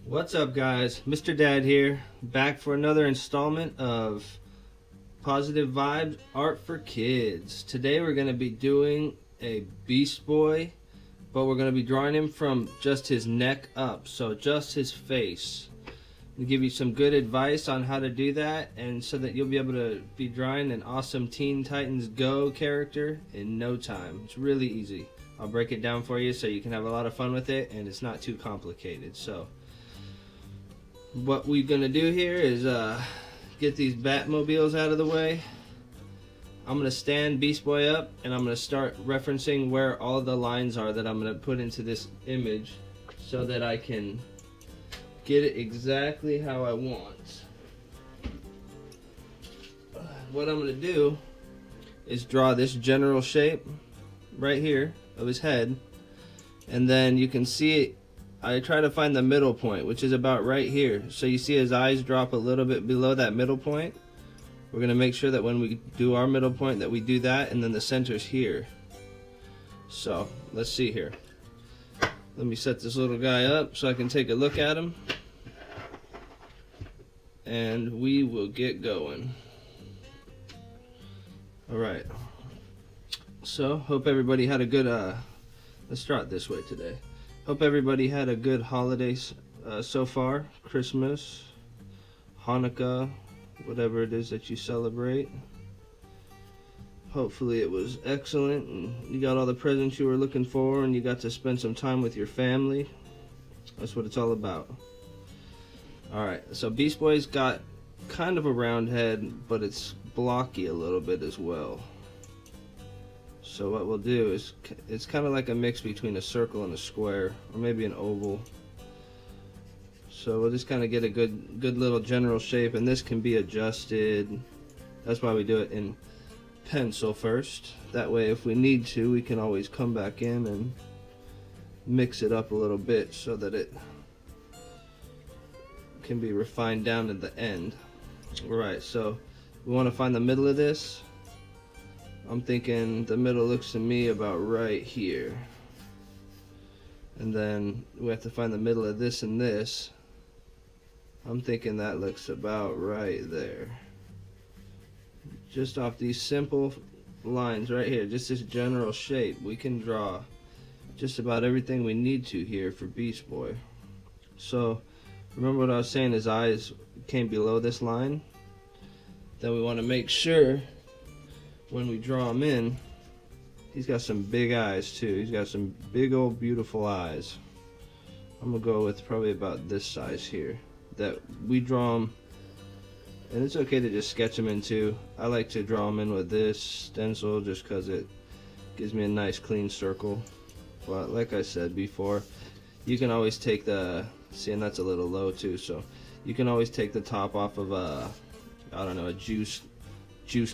What's up, guys? Mr. Dad here, back for another installment of Positive Vibes Art for Kids. Today we're going to be doing a Beast Boy, but we're going to be drawing him from just his neck up, so just his face. I'll give you some good advice on how to do that, and so that you'll be able to be drawing an awesome Teen Titans Go character in no time. It's really easy. I'll break it down for you so you can have a lot of fun with it, and it's not too complicated. So what we're going to do here is get these Batmobiles out of the way. I'm going to stand Beast Boy up, and I'm going to start referencing where all the lines are that I'm going to put into this image so that I can get it exactly how I want. What I'm going to do is draw this general shape right here of his head, and then you can see it. I try to find the middle point, which is about right here. So you see his eyes drop a little bit below that middle point. We're going to make sure that when we do our middle point that we do that, and then the center's here. So let's see here. Let me set this little guy up so I can take a look at him, and we will get going. Alright, so hope everybody had a good let's start this way today. Hope everybody had a good holidays so far. Christmas, Hanukkah, whatever it is that you celebrate. Hopefully it was excellent and you got all the presents you were looking for and you got to spend some time with your family. That's what it's all about. Alright, so Beast Boy's got kind of a round head, but it's blocky a little bit as well. So what we'll do is, it's kind of like a mix between a circle and a square, or maybe an oval. So we'll just kind of get a good little general shape, and this can be adjusted. That's why we do it in pencil first. That way if we need to, we can always come back in and mix it up a little bit so that it can be refined down at the end. Alright, so we want to find the middle of this. I'm thinking the middle looks to me about right here. And then we have to find the middle of this and this. I'm thinking that looks about right there. Just off these simple lines right here, just this general shape, we can draw just about everything we need to here for Beast Boy. So remember what I was saying, his eyes came below this line. Then we want to make sure when we draw him in, he's got some big eyes too. He's got some big old beautiful eyes. I'm gonna go with probably about this size here. That we draw him, and it's okay to just sketch him in too. I like to draw him in with this stencil just because it gives me a nice clean circle. But like I said before, you can always take the, see, and that's a little low too, so you can always take the top off of a, I don't know, a juice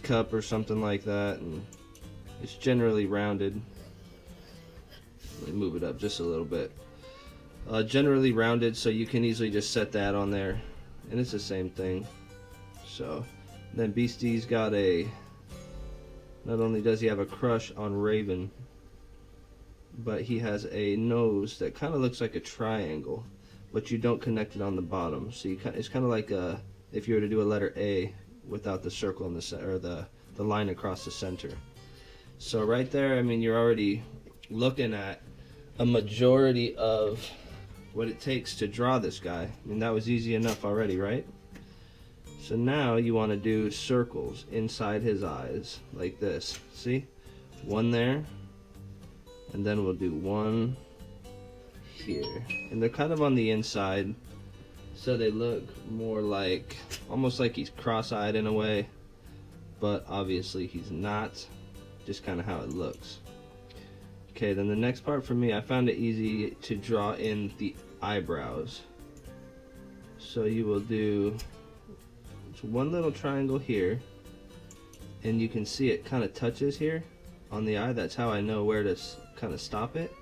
cup or something like that, and it's generally rounded. Let me move it up just a little bit. Generally rounded, so you can easily just set that on there, and it's the same thing. So then Beastie's got a, not only does he have a crush on Raven, but he has a nose that kind of looks like a triangle, but you don't connect it on the bottom. So you it's kind of like a, if you were to do a letter A without the circle in the center, or the line across the center. So right there, I mean, you're already looking at a majority of what it takes to draw this guy. I mean, that was easy enough already, right? So now you want to do circles inside his eyes like this. See? One there, and then we'll do one here. And they're kind of on the inside, so they look more like, almost like he's cross-eyed in a way, but obviously he's not, just kind of how it looks. Okay, then the next part for me, I found it easy to draw in the eyebrows. So you will do one little triangle here, and you can see it kind of touches here on the eye. That's how I know where to kind of stop it.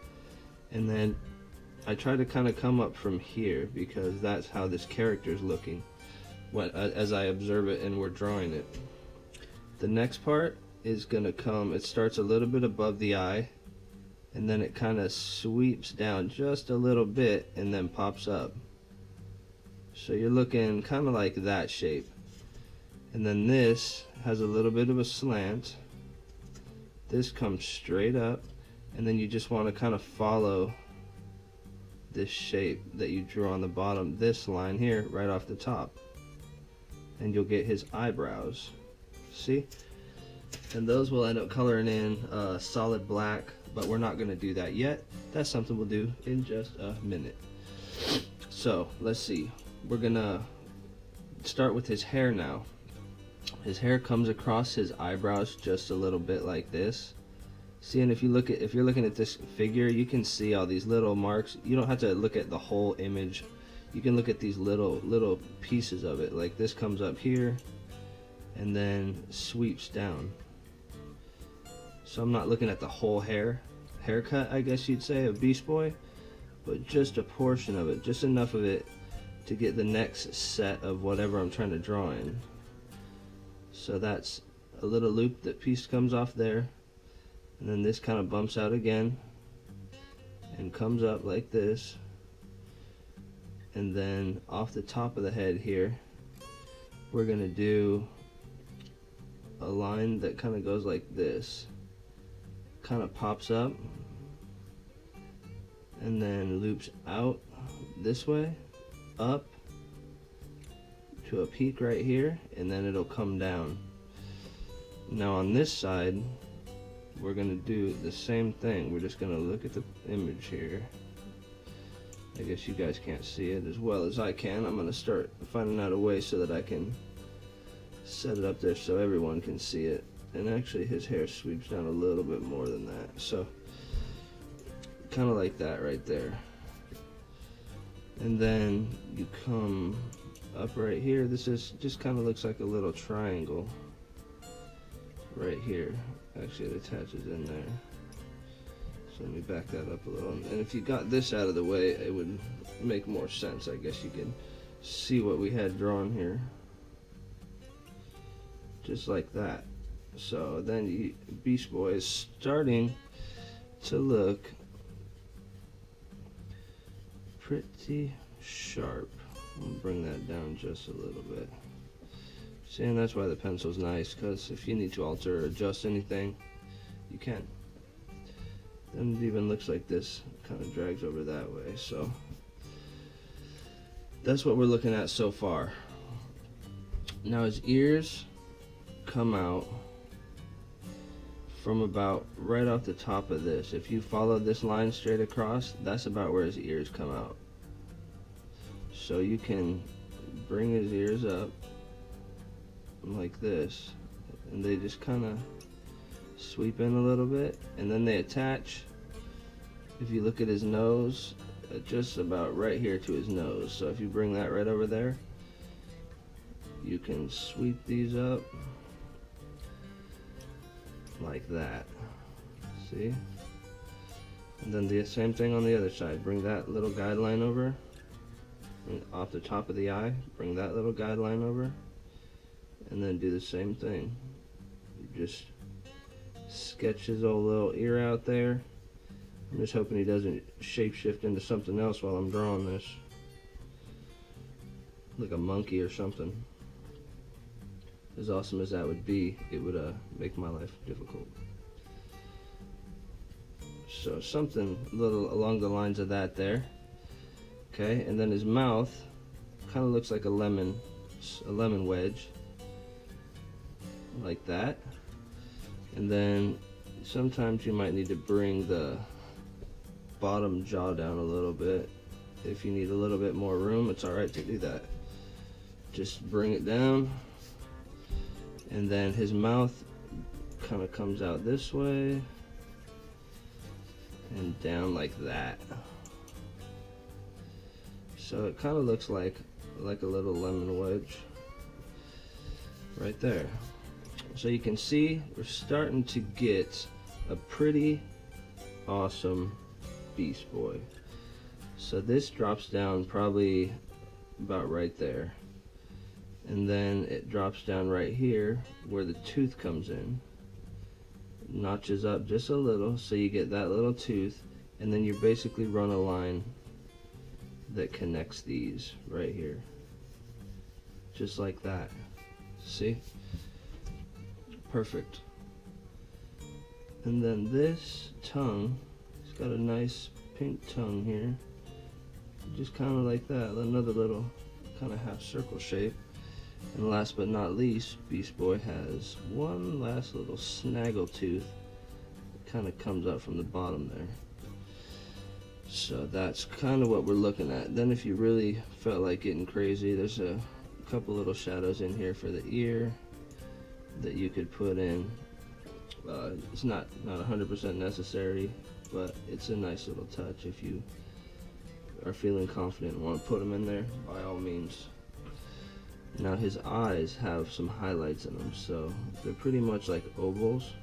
And then I try to kind of come up from here because that's how this character is looking as I observe it and we're drawing it. The next part is going to come, it starts a little bit above the eye, and then it kind of sweeps down just a little bit and then pops up. So you're looking kind of like that shape. And then this has a little bit of a slant. This comes straight up, and then you just want to kind of follow this shape that you drew on the bottom, this line here, right off the top. And you'll get his eyebrows. See? And those will end up coloring in solid black, but we're not going to do that yet. That's something we'll do in just a minute. So, let's see. We're going to start with his hair now. His hair comes across his eyebrows just a little bit like this. See, and if you're looking at this figure, you can see all these little marks. You don't have to look at the whole image. You can look at these little pieces of it. Like this comes up here and then sweeps down. So I'm not looking at the whole haircut, I guess you'd say, of Beast Boy, but just a portion of it, just enough of it to get the next set of whatever I'm trying to draw in. So that's a little loop, that piece comes off there, and then this kind of bumps out again and comes up like this, and then off the top of the head here we're gonna do a line that kind of goes like this, kind of pops up and then loops out this way, up to a peak right here, and then it'll come down. Now on this side we're gonna do the same thing. We're just gonna look at the image here. I guess you guys can't see it as well as I can. I'm gonna start finding out a way so that I can set it up there so everyone can see it. And actually his hair sweeps down a little bit more than that, so kind of like that right there. And then you come up right here. This is just kind of looks like a little triangle right here. Actually it attaches in there, so let me back that up a little. And if you got this out of the way, it would make more sense. I guess you can see what we had drawn here, just like that. So then Beast Boy is starting to look pretty sharp. I'm gonna bring that down just a little bit. See, and that's why the pencil's nice, because if you need to alter or adjust anything, you can. Then it even looks like this kind of drags over that way. So that's what we're looking at so far. Now his ears come out from about right off the top of this. If you follow this line straight across, that's about where his ears come out. So you can bring his ears up like this, and they just kind of sweep in a little bit, and then they attach. If you look at his nose, just about right here to his nose. So if you bring that right over there, you can sweep these up like that. See? And then the same thing on the other side. Bring that little guideline over, and off the top of the eye, bring that little guideline over, and then do the same thing. You just sketch his old little ear out there. I'm just hoping he doesn't shapeshift into something else while I'm drawing this, like a monkey or something. As awesome as that would be, it would make my life difficult. So something a little along the lines of that there. Okay, and then his mouth kind of looks like a lemon wedge, like that. And then sometimes you might need to bring the bottom jaw down a little bit. If you need a little bit more room, it's alright to do that. Just bring it down, and then his mouth kind of comes out this way and down like that. So it kind of looks like a little lemon wedge right there. So you can see we're starting to get a pretty awesome Beast Boy. So this drops down probably about right there, and then it drops down right here where the tooth comes in, notches up just a little, so you get that little tooth, and then you basically run a line that connects these right here. just like that. See? Perfect. And then this tongue, it's got a nice pink tongue here, just kind of like that, another little kind of half circle shape. And last but not least, Beast Boy has one last little snaggle tooth that kind of comes up from the bottom there. So that's kind of what we're looking at. Then if you really felt like getting crazy, there's a couple little shadows in here for the ear that you could put in. It's not 100% necessary, but it's a nice little touch. If you are feeling confident and want to put them in there, by all means. Now his eyes have some highlights in them, so they're pretty much like ovals,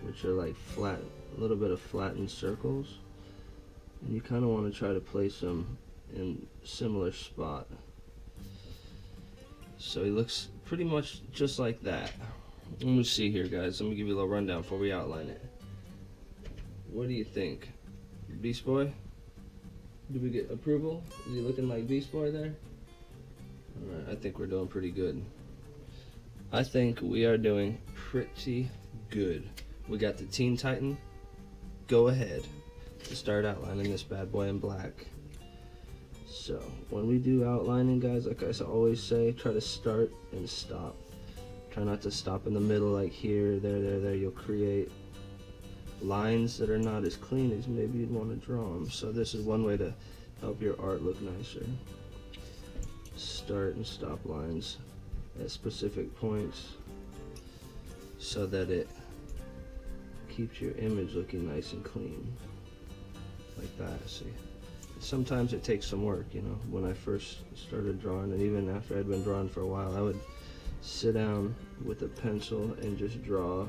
which are like flat, a little bit of flattened circles, and you kind of want to try to place them in a similar spot. So he looks pretty much just like that. Let me see here, guys. Let me give you a little rundown before we outline it. What do you think? Beast Boy? Did we get approval? Is he looking like Beast Boy there? Alright, I think we're doing pretty good. I think we are doing pretty good. We got the Teen Titan. Go ahead to start outlining this bad boy in black. So, when we do outlining, guys, like I always say, try to start and stop. Try not to stop in the middle like here, there. You'll create lines that are not as clean as maybe you'd want to draw them. So this is one way to help your art look nicer. Start and stop lines at specific points so that it keeps your image looking nice and clean. Like that, see? Sometimes it takes some work, you know. When I first started drawing, and even after I'd been drawing for a while, I would sit down with a pencil and just draw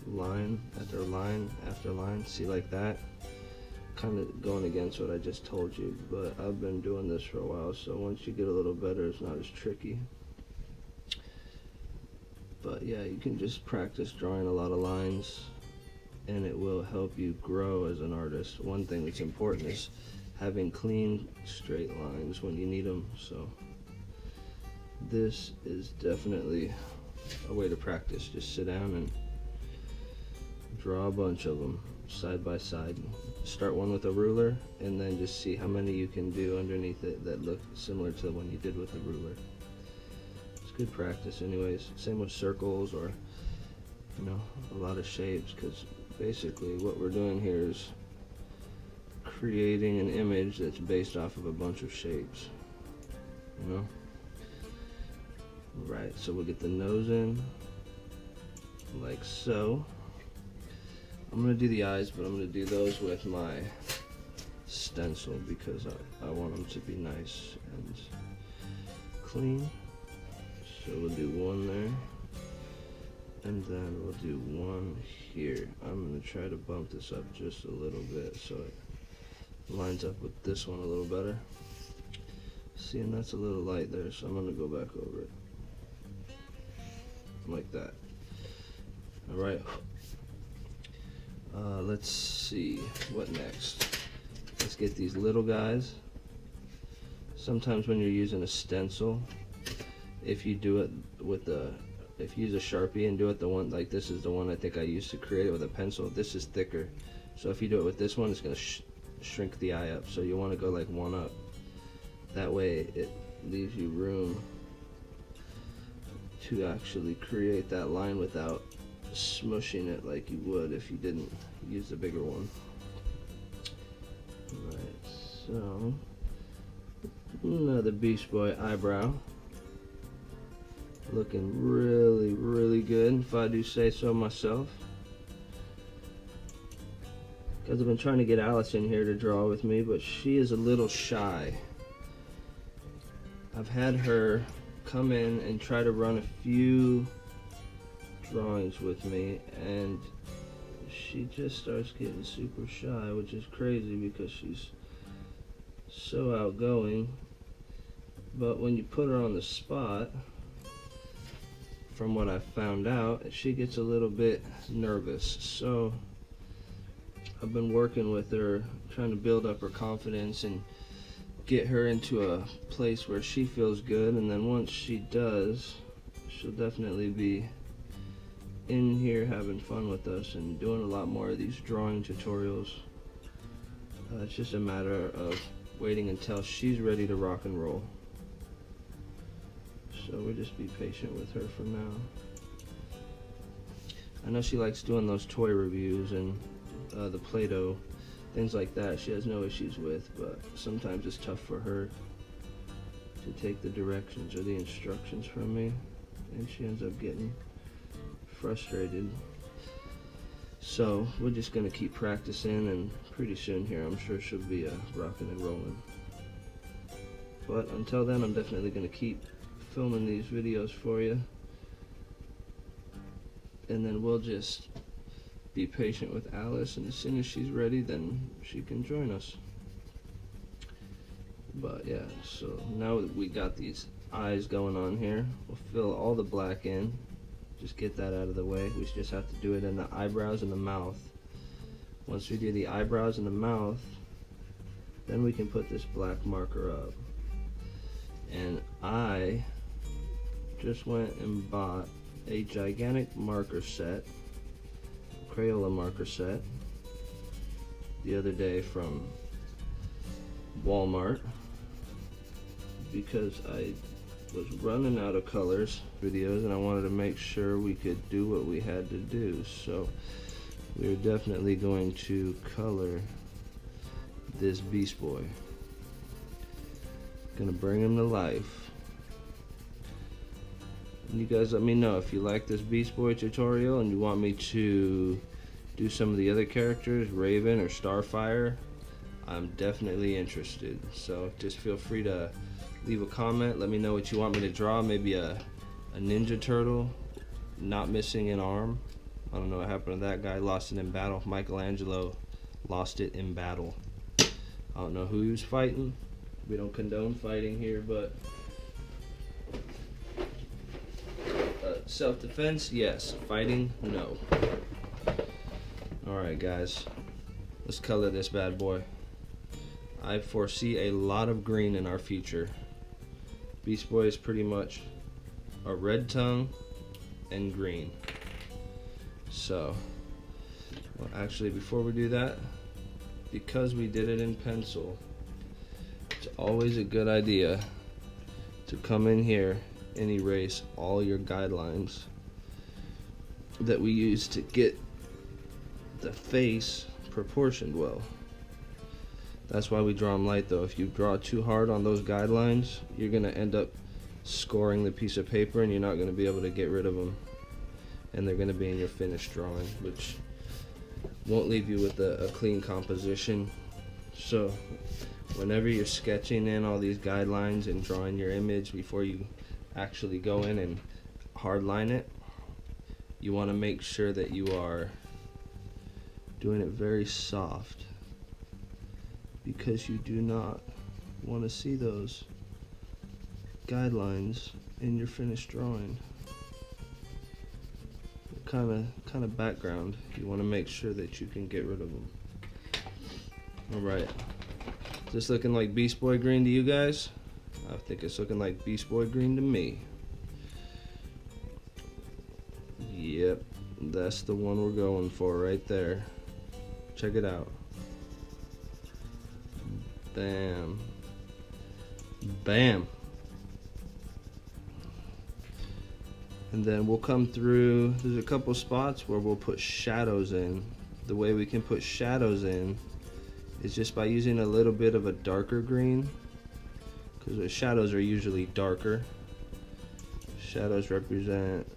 line after line after line. See, like that? Kind of going against what I just told you, but I've been doing this for a while, so once you get a little better, it's not as tricky. But yeah, you can just practice drawing a lot of lines, and it will help you grow as an artist. One thing that's important is having clean, straight lines when you need them. So this is definitely a way to practice. Just sit down and draw a bunch of them side by side. Start one with a ruler, and then just see how many you can do underneath it that look similar to the one you did with the ruler. It's good practice anyways. Same with circles, or you know, a lot of shapes, because basically what we're doing here is creating an image that's based off of a bunch of shapes, you know? Right, so we'll get the nose in, like so. I'm going to do the eyes, but I'm going to do those with my stencil because I want them to be nice and clean. So we'll do one there, and then we'll do one here. I'm going to try to bump this up just a little bit so it lines up with this one a little better. See, and that's a little light there, so I'm going to go back over it. Like that. Alright. Let's see. What next? Let's get these little guys. Sometimes when you're using a stencil, if you do it with if you use a Sharpie and do it the one, like this is the one I think I used to create it with a pencil. This is thicker. So if you do it with this one, it's going to shrink the eye up. So you want to go like one up. That way it leaves you room to actually create that line without smushing it like you would if you didn't use the bigger one. Alright, so another Beast Boy eyebrow. Looking really, really good, if I do say so myself. Because I've been trying to get Alice in here to draw with me, but she is a little shy. I've had her come in and try to run a few drawings with me, and she just starts getting super shy, which is crazy because she's so outgoing. But when you put her on the spot, from what I found out, she gets a little bit nervous. So I've been working with her, trying to build up her confidence and get her into a place where she feels good, and then once she does, she'll definitely be in here having fun with us and doing a lot more of these drawing tutorials. It's just a matter of waiting until she's ready to rock and roll. So we'll just be patient with her for now. I know she likes doing those toy reviews and the Play-Doh, things like that. She has no issues with, but sometimes it's tough for her to take the directions or the instructions from me, and she ends up getting frustrated. So we're just gonna keep practicing, and pretty soon here I'm sure she'll be rocking and rolling. But until then, I'm definitely gonna keep filming these videos for you, and then we'll just be patient with Alice, and as soon as she's ready, then she can join us. But yeah, so now that we got these eyes going on here, we'll fill all the black in. Just get that out of the way. We just have to do it in the eyebrows and the mouth. Once we do the eyebrows and the mouth, then we can put this black marker up. And I just went and bought a gigantic marker set, Crayola marker set, the other day from Walmart, because I was running out of colors videos and I wanted to make sure we could do what we had to do. So we're definitely going to color this Beast Boy. Gonna bring him to life. And you guys let me know if you like this Beast Boy tutorial and you want me to do some of the other characters, Raven or Starfire. I'm definitely interested. So just feel free to leave a comment. Let me know what you want me to draw. Maybe a Ninja Turtle not missing an arm. I don't know what happened to that guy. Lost it in battle. Michelangelo lost it in battle. I don't know who he was fighting. We don't condone fighting here, but self-defense, yes. Fighting, no. Alright guys, let's color this bad boy. I foresee a lot of green in our future. Beast Boy is pretty much a red tongue and green. So, well, actually before we do that, because we did it in pencil, it's always a good idea to come in here and erase all your guidelines that we use to get the face proportioned well. That's why we draw them light though. If you draw too hard on those guidelines, you're gonna end up scoring the piece of paper and you're not gonna be able to get rid of them. And they're gonna be in your finished drawing, which won't leave you with a clean composition. So whenever you're sketching in all these guidelines and drawing your image before you actually go in and hardline it, you wanna make sure that you are doing it very soft, because you do not want to see those guidelines in your finished drawing. Kind of background, you want to make sure that you can get rid of them. Alright, is this looking like Beast Boy green to you guys? I think it's looking like Beast Boy green to me. Yep, that's the one we're going for right there. Check it out. Bam. Bam. And then we'll come through, there's a couple spots where we'll put shadows in. The way we can put shadows in is just by using a little bit of a darker green, because the shadows are usually darker. Shadows represent,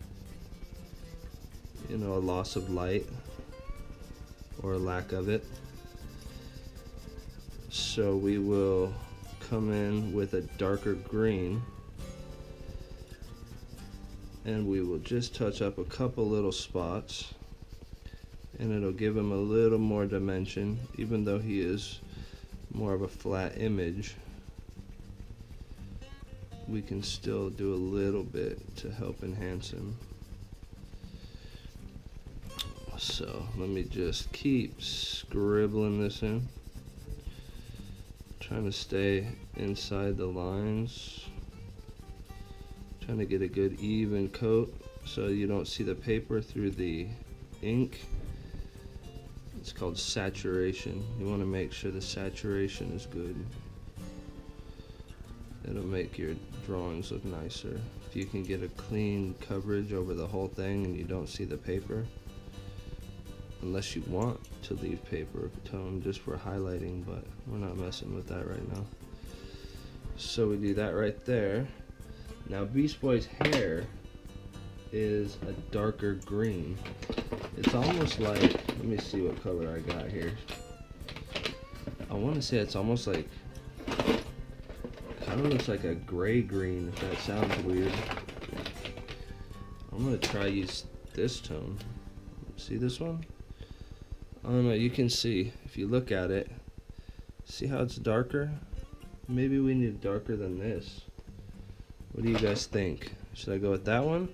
you know, a loss of light or a lack of it. So we will come in with a darker green and we will just touch up a couple little spots, and it'll give him a little more dimension, even though he is more of a flat image. We can still do a little bit to help enhance him. So let me just keep scribbling this in. Trying to stay inside the lines. Trying to get a good even coat so you don't see the paper through the ink. It's called saturation. You want to make sure the saturation is good. It'll make your drawings look nicer. If you can get a clean coverage over the whole thing and you don't see the paper, unless you want to leave paper tone just for highlighting, but we're not messing with that right now. So we do that right there. Now Beast Boy's hair is a darker green. It's almost like, let me see what color I got here. I want to say it's almost like, kind of looks like a gray green, if that sounds weird. I'm going to try use this tone. See this one? I don't know, you can see, if you look at it, see how it's darker? Maybe we need darker than this. What do you guys think? Should I go with that one?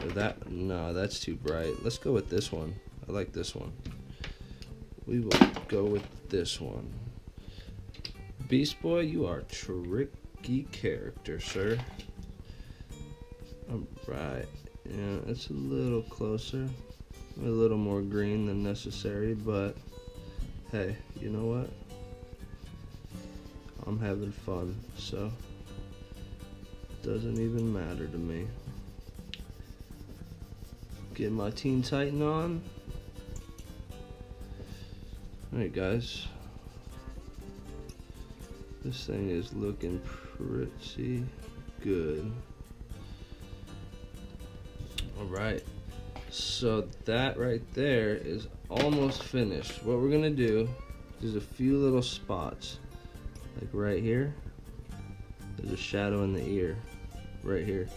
Or that? No, that's too bright. Let's go with this one. I like this one. We will go with this one. Beast Boy, you are a tricky character, sir. Alright. Yeah, it's a little closer. A little more green than necessary, but hey, you know what? I'm having fun, so it doesn't even matter to me. Get my Teen Titan on. Alright guys, this thing is looking pretty good. Alright, so that right there is almost finished. What we're gonna do is a few little spots, like right here. There's a shadow in the ear, right here,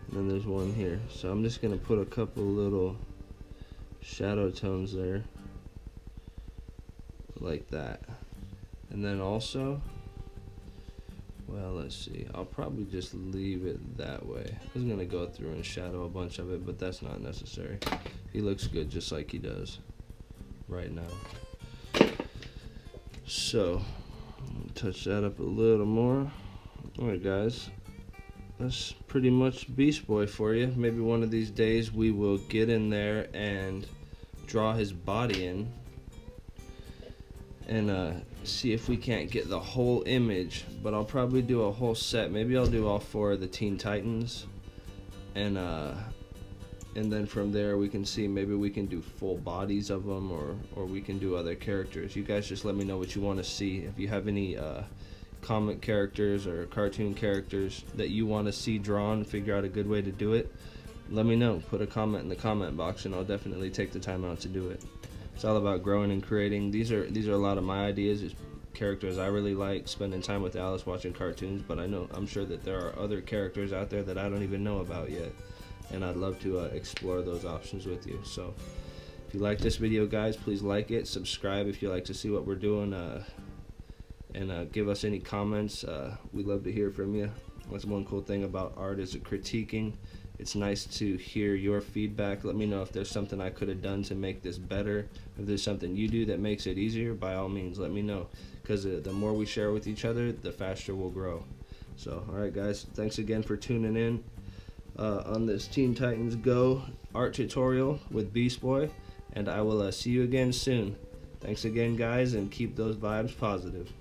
and then there's one here. So I'm just gonna put a couple little shadow tones there, like that. And then also, well, let's see, I'll probably just leave it that way. I was gonna go through and shadow a bunch of it, but that's not necessary. He looks good just like he does right now. So touch that up a little more. Alright guys, that's pretty much Beast Boy for you. Maybe one of these days we will get in there and draw his body in and see if we can't get the whole image, but I'll probably do a whole set. Maybe I'll do all 4 of the Teen Titans, and then from there we can see, maybe we can do full bodies of them, or we can do other characters. You guys just let me know what you want to see. If you have any comic characters or cartoon characters that you want to see drawn, figure out a good way to do it, let me know. Put a comment in the comment box and I'll definitely take the time out to do it. It's all about growing and creating. These are a lot of my ideas, just characters I really like, spending time with Alice, watching cartoons, but I'm sure that there are other characters out there that I don't even know about yet, and I'd love to explore those options with you. So if you like this video guys, please like it, subscribe if you like to see what we're doing, and give us any comments. We'd love to hear from you. That's one cool thing about art, is critiquing. It's nice to hear your feedback. Let me know if there's something I could have done to make this better. If there's something you do that makes it easier, by all means let me know, because the more we share with each other, the faster we'll grow. So alright guys, thanks again for tuning in on this Teen Titans Go art tutorial with Beast Boy, and I will see you again soon. Thanks again guys, and keep those vibes positive.